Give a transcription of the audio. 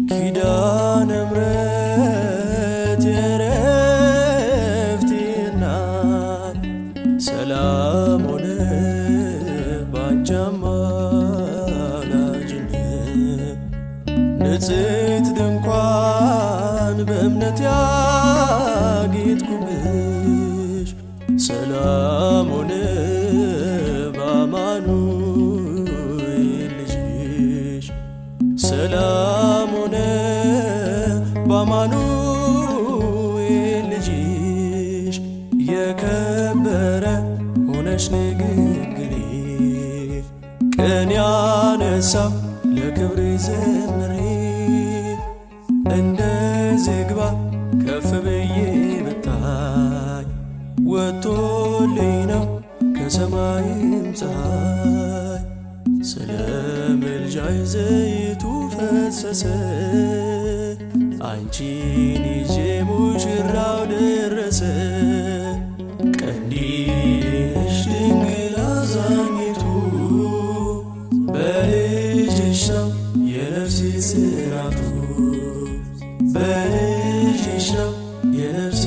ኪዳነ ምሕረት የዕረፍቴ እናት ሰላም ሆነ ባንቺ አማላጅነት ንጽሕት ድንኳን በእምነት ያጌጥኩብሽ ሰላም ሆነ በአማኑኤል ልጅሽ ሰላም ሆነ በአማኑኤል ልጅሽ የከበረ ሆነሽ ንግግሬ ቅን ያነሳው ለክብሬ ዘምሬ እንደ ዝግባ ከፍ ብዬ ብታይ ወጥቶልኝ ነው ከሰማይም ፀሐይ ስለ ምልጃሽ ዘይቱ ፈሰሰ አንቺን ይዤ ሙሽራው ደረሰ ቀንዲሽ ድንግል አዛኝቱ በልጅሽ ነው የነፍሴ ስራቱ በልጅሽ ነው የነፍሴ